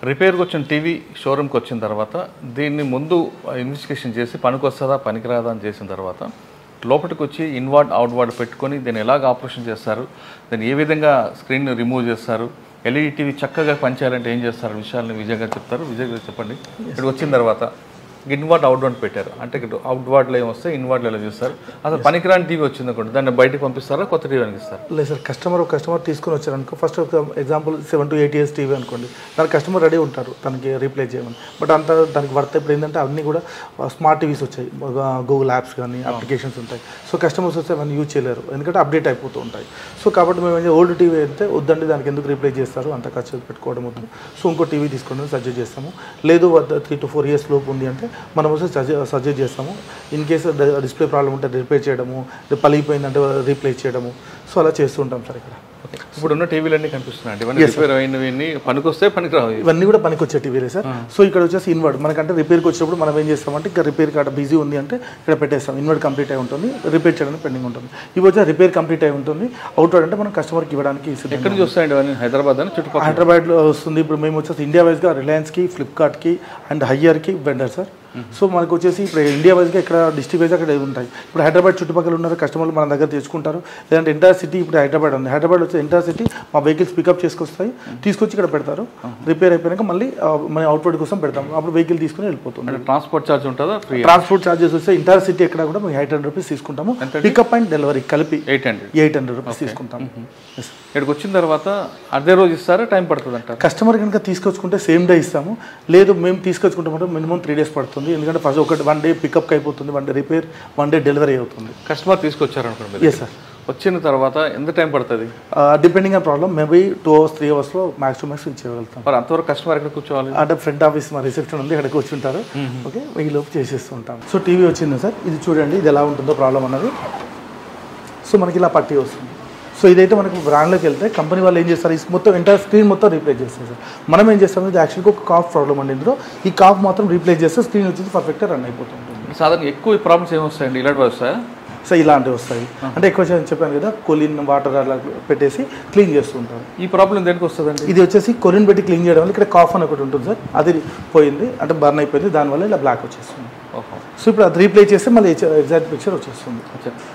రిపేర్కి వచ్చిన టీవీ షోరూమ్కి వచ్చిన తర్వాత దీన్ని ముందు ఇన్వెస్టిగేషన్ చేసి పనికొస్తుందా పనికిరాదా అని చేసిన తర్వాత లోపలికి వచ్చి ఇన్వార్డ్ అవుట్వార్డ్ పెట్టుకొని దీన్ని ఎలాగ ఆపరేషన్ చేస్తారు, దాన్ని ఏ విధంగా స్క్రీన్ రిమూవ్ చేస్తారు, ఎల్ఈడి టీవీ చక్కగా పనిచేయాలంటే ఏం చేస్తారు విషయాలను విజయ్ గారు చెప్తారు. విజయ్ గారు చెప్పండి. ఇక్కడ వచ్చిన తర్వాత ఇన్వార్డ్ అవుట్వార్డ్ పెట్టారు అంటే ఇక్కడ అవుట్వార్డ్లో ఏమొస్తే ఇన్వార్డ్లో ఎలా చేస్తారు, అసలు పనికిరాని టీవీ వచ్చింది అనుకోండి దాన్ని బయటకు పంపిస్తారా, కొత్త టీవీ అనిపిస్తారు? లేదు సార్, కస్టమర్ తీసుకొని వచ్చారనుకో, ఫస్ట్ ఒక ఎగ్జాంపుల్ 7 to 8 years టీవీ అనుకోండి, దాని కస్టమర్ రెడీ ఉంటారు దానికి రీప్లేస్ చేయమని. బట్ అంత దానికి వర్త్ ఇప్పుడు ఏంటంటే అన్నీ కూడా స్మార్ట్ టీవీస్ వచ్చాయి, గూగుల్ యాప్స్ కానీ అప్లికేషన్స్ ఉంటాయి. సో కస్టమర్స్ వస్తే అవన్నీ యూజ్ చేయలేరు ఎందుకంటే అప్డేట్ అయిపోతూ ఉంటాయి. సో కాబట్టి మేము ఏంటంటే ఓల్డ్ టీవీ అయితే వద్దండి దానికి ఎందుకు రీప్లేస్ చేస్తారు, అంత ఖర్చు పెట్టుకోవడం వద్దు, సో ఇంకో టీవీ తీసుకోవడం సజెస్ట్ చేస్తాము. లేదు 3 to 4 years లోపు ఉంది అంటే మనం వస్తే సజెస్ట్ చేస్తాము. ఇన్ కేసు డిస్ప్లే ప్రాబ్లం ఉంటే రిపేర్ చేయడము, పలిగిపోయిందంటే రీప్లేస్ చేయడము, సో అలా చేస్తూ ఉంటాం సార్. ఇక్కడ ఇప్పుడున్న టీవీలన్నీ కనిపిస్తున్నాయి, ఇవన్నీ రిపేర్ అయినవి పనికొస్తే పనికిరావు, ఇవన్నీ కూడా పనికొచ్చే టీవీలే సార్. సో ఇక్కడ వచ్చేసి ఇన్వర్డ్ మనకంటే రిపేర్కి వచ్చినప్పుడు మనం ఏం చేస్తామంటే ఇక్కడ రిపేర్ కాడ బిజీ ఉంది అంటే ఇక్కడ పెట్టేస్తాం, ఇన్వర్డ్ కంప్లీట్ అయి ఉంటుంది, రిపేర్ చేయడానికి పెండింగ్ ఉంటుంది. ఇవి వచ్చి రిపేర్ కంప్లీట్ అయి ఉంటుంది, అవుట్వర్డ్ అంటే మనం కస్టమర్కి ఇవ్వడానికి. ఎక్కడ చూస్తాయండి అవన్నీ? హైదరాబాద్ అని చుట్టుపక్కల హైదరాబాద్లో వస్తుంది. ఇప్పుడు మేము వచ్చేసి ఇండియా వైజ్గా రిలయన్స్కి, ఫ్లిప్కార్ట్కి అండ్ హయ్యర్కి వెండర్ సార్. సో మనకు వచ్చేసి ఇప్పుడు ఇండియా వైజ్గా ఇక్కడ డిస్ట్రిక్ట్ వైజ్గా అక్కడ ఉంటాయి. ఇప్పుడు హైదరాబాద్ చుట్టుపక్కల ఉన్న కస్టమర్లు మన దగ్గర తెచ్చుకుంటారు, లేదంటే ఎంటైర్ సిటీ ఇప్పుడు హైదరాబాద్ ఉంది, హైదరాబాద్ వచ్చి ఎంటైర్ సిటీ మా వెహికల్స్ పికప్ చేసుకొస్తాయి, తీసుకొచ్చి ఇక్కడ పెడతారు. రిపేర్ అయిపోయాక మళ్ళీ మనం అవుట్వర్డ్ కోసం పెడతాం, అప్పుడు వెహికల్ తీసుకుని వెళ్ళిపోతుంది. ట్రాన్స్పోర్ట్ ఛార్జ్ ఉంటుందా? ట్రాన్స్పోర్ట్ ఛార్జెస్ వస్తే ఎంటైర్ సిటీ ఎక్కడ కూడా మేము 800 రూపీస్ తీసుకుంటాము, పికప్ అండ్ డెలివరీ కలిపి 800 రూపీస్ తీసుకుంటాము. ఇక్కడికి వచ్చిన తర్వాత అదే రోజు ఇస్తారా, టైం పడుతుంది అంటారు? కస్టమర్ కనుక తీసుకొచ్చుకుంటే సేమ్ డే ఇస్తాము, లేదు మేము తీసుకొచ్చుకుంటామంటే మినిమం 3 days పడుతుంది. ఎందుకంటే ఫస్ట్ 1 day పికప్ అయిపోతుంది, 1 day రిపేర్, 1 day డెలివరీ అవుతుంది. కస్టమర్ తీసుకొచ్చారనుకోండి, ఎస్ సార్. వచ్చిన తర్వాత ఎంత టైం పడుతుంది? Depending on problem maybe 2 hours 3 hours max to max ఇచ్చేయగలుగుతాం. మరి అంతవరకు కస్టమర్ ఎక్కడ కూర్చోవాలి? అంటే ఫ్రంట్ ఆఫీస్ మా రిసెప్షన్ ఉంది, ఇక్కడ కూర్చుంటారు. ఓకే, ఈ లోపు చేసేస్తుంటాం. సో టీవీ వచ్చింది సార్, ఇది చూడండి ఇది ఎలా ఉంటుందో ప్రాబ్లం అన్నది. సో మనకి ఇలా పట్టి వస్తుంది. సో ఇదైతే మనకు బ్రాండ్లోకి వెళ్తే కంపెనీ వాళ్ళు ఏం చేస్తారు, ఈ మొత్తం ఎంటైర్ స్క్రీన్ మొత్తం రీప్లేస్ చేస్తారు సార్. మనం ఏం చేస్తాం, ఇది యాక్చువల్గా ఒక కాఫ్ ప్రాబ్లం అండి, ఇందులో ఈ కాఫ్ మాత్రం రీప్లేస్ చేస్తే స్క్రీన్ వచ్చేసి పర్ఫెక్ట్గా రన్ అయిపోతుంది. సాధారణ ఎక్కువ ప్రాబ్లమ్స్ ఏమొస్తాయండి, ఇలాంటివి వస్తాయా? సో ఇలాంటివి వస్తాయి అంటే ఎక్కువ చెప్పాను కదా, కొలిన్ వాటర్ అలా పెట్టేసి క్లీన్ చేస్తూ ఉంటారు. ఈ ప్రాబ్లం దేనికి వస్తుందండి? ఇది వచ్చేసి కొలిన్ పెట్టి క్లీన్ చేయడం వల్ల ఇక్కడ కాఫ్ అని ఒకటి ఉంటుంది సార్, అది పోయింది అంటే బర్న్ అయిపోయింది, దానివల్ల ఇలా బ్లాక్ వచ్చేస్తుంది. సో ఇప్పుడు అది రీప్లేస్ చేస్తే మళ్ళీ ఎగ్జాక్ట్ పిక్చర్ వచ్చేస్తుంది.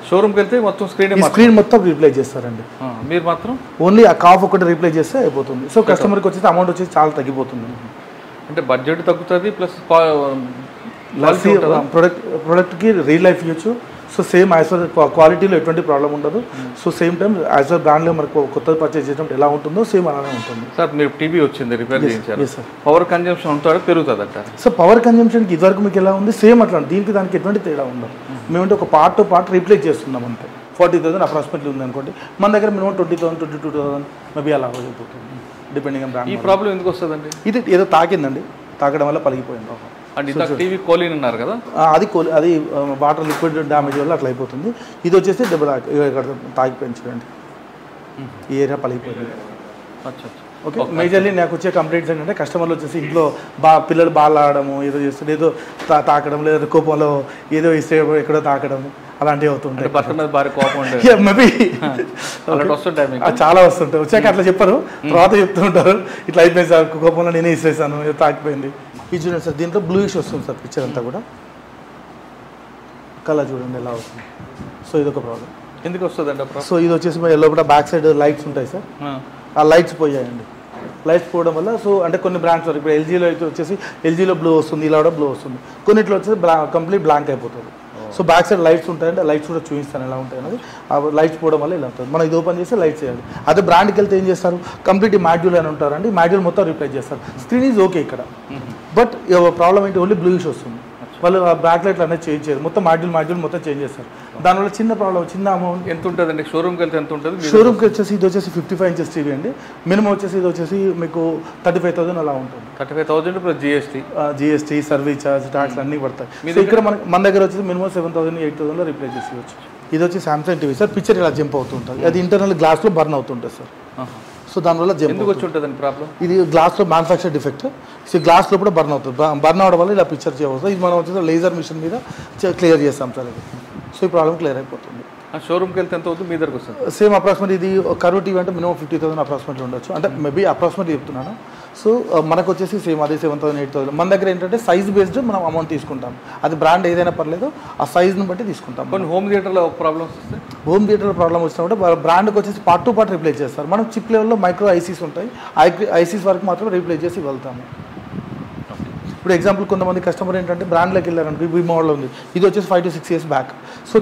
షోరూమ్కి వెళ్తే మొత్తం స్క్రీన్ మొత్తం రీప్లేస్ చేస్తారండి, మీరు మాత్రం ఓన్లీ ఆ కాఫ్ ఒకటి రీప్లేస్ చేస్తే అయిపోతుంది. సో కస్టమర్కి వచ్చేసి అమౌంట్ వచ్చేసి చాలా తగ్గిపోతుంది. అంటే బడ్జెట్ తగ్గుతుంది, ప్లస్ ప్రొడక్ట్కి రీల్ లైఫ్ ఇవ్వచ్చు. సో సేమ్ యాజ్ పర్ క్వాలిటీలో ఎటువంటి ప్రాబ్లం ఉండదు. So same time as per బ్రాండ్లో మనకు కొత్తది పర్చేజ్ చేసినప్పుడు ఎలా ఉంటుందో సేమ్ అలానే ఉంటుంది. సార్ మీరు టీవీ వచ్చింది రిపేర్ చేయించారు, పవర్ కన్జంప్షన్ ఉంటుందా పెరుగుతుంది అంటారు? సో పవర్ కన్జంప్షన్కి ఇదివరకు మీకు ఎలా ఉంది సేమ్ అట్లా, దీనికి దానికి ఎటువంటి తేడా ఉండదు. మేమంటే ఒక పార్ట్ టు పార్ట్ రీప్లేస్ చేస్తున్నాం అంతే. 40,000 అప్రాక్సిమేట్లీ ఉంది అనుకోండి, మన దగ్గర మినిమం 20,000 22,000 మేబీ అలా అయిపోతుంది డిపెండింగ్ ఆన్ బ్రాండ్. ఈ ప్రాబ్లం ఎందుకు వస్తుందండి? ఇది ఏదో తాకిందండి, తాకడం వల్ల పలిగిపోయింది. అంటే టీవీ కోలిన్ అన్నారు కదా, అది వాటర్ లిక్విడ్ డ్యామేజ్ వల్ల అట్లా అయిపోతుంది. ఇది వచ్చేసి ఇక్కడ తాగిపోయింది చూడండి, ఈ ఏరియా పలిగిపోయింది. ఓకే, మేజర్లీ నాకు వచ్చే కంప్లైంట్స్ ఏంటంటే కస్టమర్లు వచ్చేసి ఇంట్లో పిల్లలు బాల్ ఆడము, ఏదో చేస్తుంది, ఏదో తాకడం, లేదా కోపంలో ఏదో ఇస్తే ఎక్కడో తాకడం, అలాంటివి అవుతుంటాయి. మేబీ చాలా వస్తుంటాయి. వచ్చాక అట్లా చెప్పరు, తర్వాత చెప్తూ ఉంటారు ఇట్లా అయిపోయింది సార్, కోపంలో నేనే ఇచ్చేసాను, ఏదో తాకిపోయింది. ఇది చూడండి సార్, దీంట్లో బ్లూయిష్ వస్తుంది సార్ పిక్చర్ అంతా కూడా, కలర్ చూడండి ఎలా వస్తుంది. సో ఇది ఒక ప్రాబ్లం. ఎందుకు వస్తుందండి? సో ఇది వచ్చేసి లోపల బ్యాక్ సైడ్ లైట్స్ ఉంటాయి సార్, ఆ లైట్స్ పోయాయండి. లైట్స్ పోవడం వల్ల సో అంటే కొన్ని బ్రాండ్స్ ఇప్పుడు ఎల్జీలో అయితే వచ్చేసి ఎల్జీలో బ్లూ వస్తుంది, ఇలా కూడా బ్లూ వస్తుంది, కొన్నిట్లో వచ్చేసి కంప్లీట్ బ్లాంక్ అయిపోతుంది. సో బ్యాక్ సైడ్ లైట్స్ ఉంటాయంటే లైట్స్ కూడా చూపిస్తాను ఎలా ఉంటాయి అనేది. ఆ లైట్స్ పోవడం వల్ల ఇలా ఉంటుంది. మనం ఇది ఓపెన్ చేస్తే లైట్స్ చేయాలి. అదే బ్రాండ్కి వెళ్తే ఏం చేస్తారు, కంప్లీట్ మాడ్యూల్ అని ఉంటారండి, మాడ్యూల్ మొత్తం రీప్లేస్ చేస్తారు. స్క్రీన్ ఈజ్ ఓకే ఇక్కడ, బట్ ప్రాబ్లం ఏంటి ఓన్లీ బ్లూయిష్ వస్తుంది. వాళ్ళు బ్యాక్ లైట్లు అనేది చేంజ్ చేయరు, మొత్తం మాడ్యూల్ మొత్తం చేంజ్ చేస్తారు. దానివల్ల చిన్న ప్రాబ్లం, చిన్న అమౌంట్. ఎంత ఉంటుందండి షోరూమ్కి వెళ్తే? ఎంత ఉంటుంది షోరూమ్కి వచ్చేసి ఇది వచ్చేసి 55 inches టీవీ అండి, మినిమం వచ్చేసి ఇది వచ్చేసి మీకు 35,000 అలా ఉంటుంది. 35,000 plus GST service charge tax అన్నీ పడతాయి. సో ఇక్కడ మన దగ్గర వచ్చేసి మినిమం 7,000 8,000 రీప్లేస్ చేసి. ఇది వచ్చి సామ్సంగ్ టీవీ సార్, పిక్చర్ ఇలా జంప్ అవుతుంటుంది, అది ఇంటర్నల్ గ్లాస్లో బర్న్ అవుతుంటుంది సార్. సో దానివల్ల ఎందుకు వచ్చి ఉంటుందండి ప్రాబ్లం? ఇది గ్లాస్లో మ్యానుఫ్యాక్చర్ డిఫెక్ట్. సో గ్లాస్లో కూడా బర్న్ అవుతుంది, బర్న్ అవడం వల్ల ఇలా పిక్చర్ చేయవచ్చు. ఇది మనం వచ్చేసి లేజర్ మిషన్ మీద క్లియర్ చేస్తాం సార్ ఇది. సో ఈ ప్రాబ్లం క్లియర్ అయిపోతుంది. షోరూమ్కి వెళ్తే ఎంత అవుతుంది మీ దగ్గరకు వస్తుంది? సేమ్ అప్రాక్సిమేట్ ఇది కర్వ్ టీవీ అంటే మినిమం 50,000 అప్రాక్సిమేట్లీ ఉండొచ్చు, అంటే మేబీ అప్రాక్సిమేట్లీ చెప్తున్నాను. సో మనకు వచ్చేసి సేమ్ అదే 7,000 8,000. మన దగ్గర ఏంటంటే సైజ్ బేస్డ్ మనం అమౌంట్ తీసుకుంటాం. అది బ్రాండ్ ఏదైనా పర్లేదు, ఆ సైజ్ని బట్టి తీసుకుంటాం. కొన్ని హోమ్ థియేటర్లో ప్రాబ్లమ్స్ వస్తే హోమ్ థియేటర్ ప్రాబ్లమ్ వచ్చినప్పుడు బ్రాండ్కి వచ్చేసి పార్ట్ టు పార్ట్ రీప్లేస్ చేస్తారు. మనం చిప్ లెవెల్లో మైక్రో ఐసీస్ ఉంటాయి, ఐసీస్ వరకు మాత్రం రీప్లేస్ చేసి వెళ్తాము. ఇప్పుడు ఎగ్జాంపుల్ కొంతమంది కస్టమర్ ఏంటంటే బ్రాండ్లోకి వెళ్ళారంటే ఈ మోడల్ ఉంది, ఇది వచ్చేసి 5 to 6 years back. So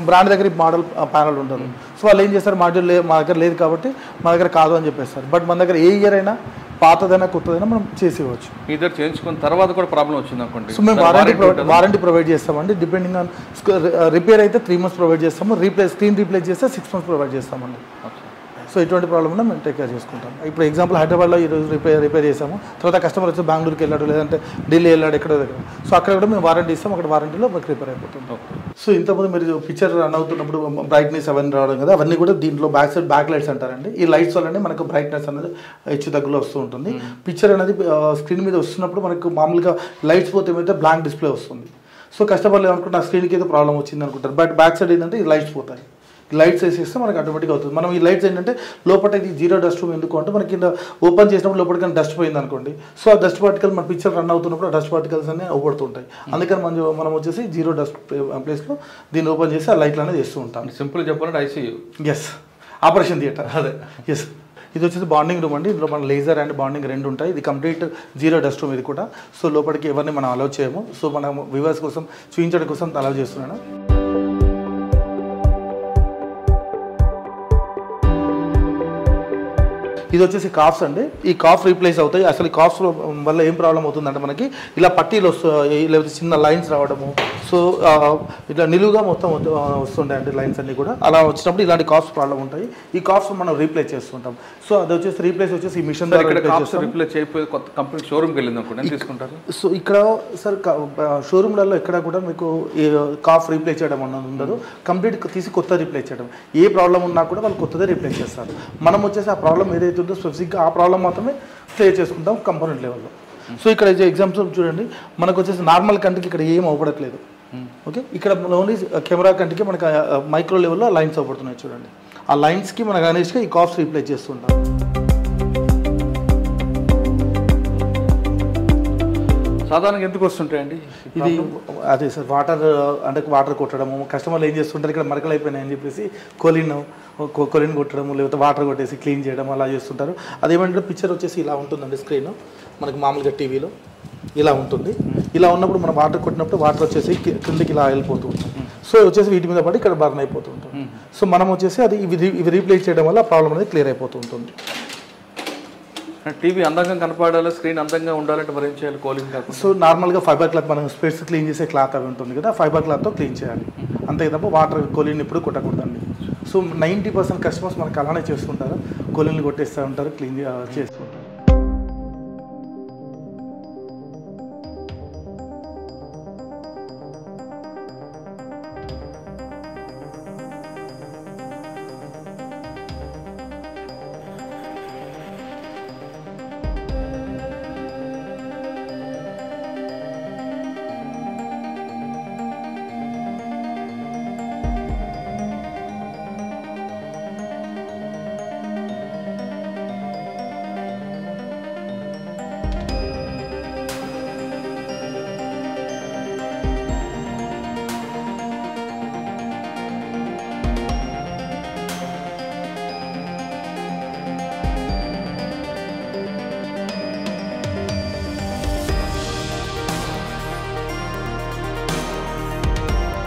brand దగ్గర ఈ మోడల్ ప్యానల్ ఉంటుంది. సో వాళ్ళు ఏం చేస్తారు, మాడ్యూల్ మా దగ్గర లేదు కాబట్టి మా దగ్గర కాదు అని చెప్పేస్తారు. బట్ మన దగ్గర ఏ ఇయర్ అయినా పాతదైనా కొత్తదైనా మనం చేసి ఇవ్వచ్చు. మీ దగ్గర చేయించుకున్న తర్వాత కూడా ప్రాబ్లం వచ్చింది అనుకోండి, సో మేము వారంటీ ప్రొవైడ్ చేస్తామండి. డిపెండింగ్ ఆన్ రిపేర్ అయితే 3 months ప్రొవైడ్ చేస్తాము, స్క్రీన్ రీప్లేస్ చేస్తే 6 months ప్రొవైడ్ చేస్తామండి. సో ఎటువంటి ప్రాబ్లం ఉన్నా మేము టేక్ కేర్ చేసుకుంటాం. ఇప్పుడు ఎగ్జాంపుల్ హైదరాబాద్లో ఈరోజు రిపేర్ చేసాము, తర్వాత కస్టమర్ వచ్చి బెంగళూరుకి వెళ్ళాడు, లేదంటే ఢిల్లీ వెళ్ళాడు, ఎక్కడో దగ్గర. సో అక్కడ కూడా మేము వారంటీ ఇస్తాం, అక్కడ వారంటీలో మాకు రిపేర్ అయిపోతుంది. సో ఇంతకుముందు మీరు పిక్చర్ రన్ అవుతున్నప్పుడు బ్రైట్నెస్ అవన్నీ రావడం కదా, అవన్నీ కూడా దీంట్లో బ్యాక్ లైట్స్ అంటారండి. ఈ లైట్స్ వల్లనే మనకు బ్రైట్నెస్ అనేది హెచ్చు తగ్గులో వస్తూ ఉంటుంది. పిక్చర్ అనేది స్క్రీన్ మీద వస్తున్నప్పుడు మనకు మామూలుగా లైట్స్ పోతే ఏమైతే బ్లాంక్ డిస్ప్లే వస్తుంది. సో కస్టమర్లు ఏమనుకుంటే నా స్క్రీన్కి ఏదో ప్రాబ్లం వచ్చింది అనుకుంటారు. బట్ బ్యాక్ సైడ్ ఏంటంటే ఈ లైట్స్ పోతాయి, లైట్స్ వేసేస్తే మనకి ఆటోమేటిక్గా అవుతుంది. మనం ఈ లైట్స్ ఏంటంటే లోపల ఇది 0 డస్ట్ రూమ్ ఎందుకు అంటే మనకి ఓపెన్ చేసినప్పుడు లోపలికి డస్ట్ పోయింది అనుకోండి, సో ఆ డస్ట్ పార్టికల్ మన పిక్చర్ రన్ అవుతున్నప్పుడు ఆ డస్ట్ పార్టికల్స్ అన్నీ అవుపడుతుంటాయి. అందుకని మనం వచ్చేసి 0 డస్ట్ ప్లేస్లో దీన్ని ఓపెన్ చేసి ఆ లైట్లు అనేది వేస్తూ ఉంటాం. సింపుల్ చెప్పాలంటే ఐసీయూ, ఎస్, ఆపరేషన్ థియేటర్. అదే, ఎస్. ఇది వచ్చేసి బాండింగ్ రూమ్ అండి. ఇందులో మన లేజర్ అండ్ బాండింగ్ 2 ఉంటాయి. ఇది కంప్లీట్ 0 డస్ట్ రూమ్ ఇది కూడా. సో లోపలికి ఎవరిని మనం అలౌ చేయము. సో మనం వ్యూవర్స్ కోసం చూపించడం కోసం అలౌ చేస్తున్నాను. ఇది వచ్చేసి కాఫ్స్ అండి. ఈ కాఫ్ రీప్లేస్ అవుతాయి. అసలు ఈ కాఫ్స్ వల్ల ఏం ప్రాబ్లం అవుతుందంటే మనకి ఇలా పట్టీలు వస్తాయి, లేకపోతే చిన్న లైన్స్ రావడము. సో ఇట్లా నిలువుగా మొత్తం వస్తుంటాయండి లైన్స్ అన్నీ కూడా. అలా వచ్చినప్పుడు ఇలాంటి కాఫ్స్ ప్రాబ్లం ఉంటాయి. ఈ కాఫ్స్ మనం రీప్లేస్ చేస్తుంటాం. సో అది వచ్చేసి రీప్లేస్ వచ్చేసి ఈ మిషన్ రీప్లేస్ చేయకపోయి కొత్త కంపెనీ షోరూమ్కి వెళ్ళింది అనుకోండి, తీసుకుంటారు. సో ఇక్కడ సార్ షోరూమ్లలో ఎక్కడ కూడా మీకు కాఫ్ రీప్లేస్ చేయడం అన్నది ఉండదు. కంప్లీట్ తీసి కొత్త రీప్లేస్ చేయడం. ఏ ప్రాబ్లం ఉన్నా కూడా వాళ్ళు కొత్తదే రీప్లేస్ చేస్తారు. మనం వచ్చేసి ఆ ప్రాబ్లం ఏదైతే ఉందో స్పెసిఫిక్గా ఆ ప్రాబ్లం మాత్రమే క్లియర్ చేసుకుంటాం కంపోనెంట్ లెవెల్లో. సో ఇక్కడ ఎగ్జాంపుల్ చూడండి, మనకు వచ్చేసి నార్మల్ కంటికి ఇక్కడ ఏం అవ్వట్లేదు. ఓకే, ఇక్కడ ఓన్లీ కెమెరా కంటికి మనకు మైక్రో లెవెల్లో లైన్స్ అవ్వబడుతున్నాయి చూడండి. ఆ లైన్స్కి మనకు అనేసిగా ఈ కాఫ్స్ రీప్లేస్ చేస్తుంటాం. సాధారణంగా ఎందుకు వస్తుంటాయండి ఇది? అదే సార్, వాటర్ కొట్టడము. కస్టమర్లు ఏం చేస్తుంటారు, ఇక్కడ మరకలు అయిపోయినాయని చెప్పేసి కొలిన్ కొట్టడము, లేకపోతే వాటర్ కొట్టేసి క్లీన్ చేయడం అలా చేస్తుంటారు. అదేమంటే పిక్చర్ వచ్చేసి ఇలా ఉంటుందండి. స్క్రీన్ మనకి మామూలుగా టీవీలో ఇలా ఉంటుంది. ఇలా ఉన్నప్పుడు మనం వాటర్ కొట్టినప్పుడు వాటర్ వచ్చేసి కిందకి ఇలా వెళ్ళిపోతూ ఉంటుంది. సో వచ్చేసి వీటి మీద పడి ఇక్కడ బర్న్ అయిపోతూ ఉంటుంది. సో మనం వచ్చేసి అది ఇవి రీప్లేస్ చేయడం వల్ల ప్రాబ్లం అనేది క్లియర్ అయిపోతూ ఉంటుంది. టీవీ అందంగా కనపడాలి, స్క్రీన్ అందంగా ఉండాలంటే మరి ఏం చేయాలి? కూలింగ్ కాకుండా సో నార్మల్గా ఫైబర్ క్లాత్, మనం స్పెట్స్ క్లీన్ చేసే క్లాత్ అవి ఉంటుంది కదా, ఫైబర్ క్లాత్తో క్లీన్ చేయాలి. అంతే తప్ప వాటర్ కోలిన్ ఇప్పుడు కొట్టకూడదండి. సో 90% కస్టమర్స్ మనకు అలానే చేస్తుంటారు, కోలిన్లు కొట్టేస్తూ ఉంటారు, క్లీన్ చేస్తుంటారు.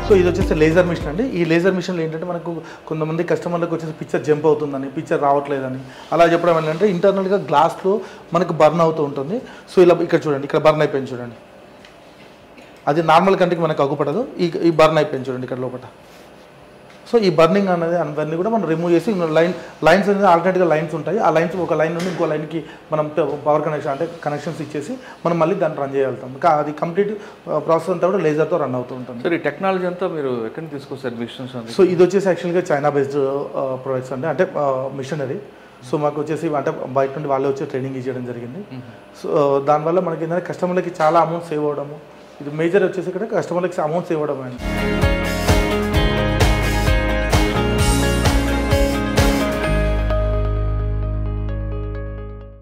సో ఇది వచ్చేసి లేజర్ మిషన్ అండి. ఈ లేజర్ మిషన్లో ఏంటంటే మనకు కొంతమంది కస్టమర్లకు వచ్చేసి పిక్చర్ జంప్ అవుతుందని, పిక్చర్ రావట్లేదని అలా చెప్పడం ఏంటంటే ఇంటర్నల్గా గ్లాస్లో మనకు బర్న్ అవుతూ ఉంటుంది. సో ఇలా ఇక్కడ చూడండి, ఇక్కడ బర్న్ అయిపోయింది చూడండి. అది నార్మల్ కంటికి మనకు అగ్గుపడదు, ఈ బర్న్ అయిపోయింది చూడండి ఇక్కడ లోపల. సో ఈ బర్నింగ్ అనేది అవన్నీ కూడా మనం రిమూవ్ చేసి లైన్స్ అనేది ఆల్టర్నేట్గా లైన్స్ ఉంటాయి. ఆ లైన్స్ ఒక లైన్ నుండి ఇంకో లైన్కి మనం పవర్ కనెక్షన్ అంటే కనెక్షన్స్ ఇచ్చేసి మనం మళ్ళీ దాన్ని రన్ చేయగలుగుతాం. అది కంప్లీట్ ప్రాసెస్ అంతా కూడా లేజర్తో రన్ అవుతూ ఉంటుంది. సార్ ఈ టెక్నాలజీ అంతా మీరు ఎక్కడి నుంచి తీసుకొస్తారు మిషన్స్? సో ఇది వచ్చేసి యాక్చువల్గా చైనా బేస్డ్ ప్రొడక్ట్స్ అండి, అంటే మిషనరీ. సో మాకు వచ్చేసి అంటే బయట నుండి వాళ్ళే వచ్చి ట్రైనింగ్ ఇచ్చేయడం జరిగింది. సో దానివల్ల మనకి ఏంటంటే కస్టమర్లకి చాలా అమౌంట్ సేవ్ అవ్వడము. ఇది మేజర్ వచ్చేసి ఇక్కడ కస్టమర్లకి అమౌంట్ సేవ్ అవ్వడం అండి.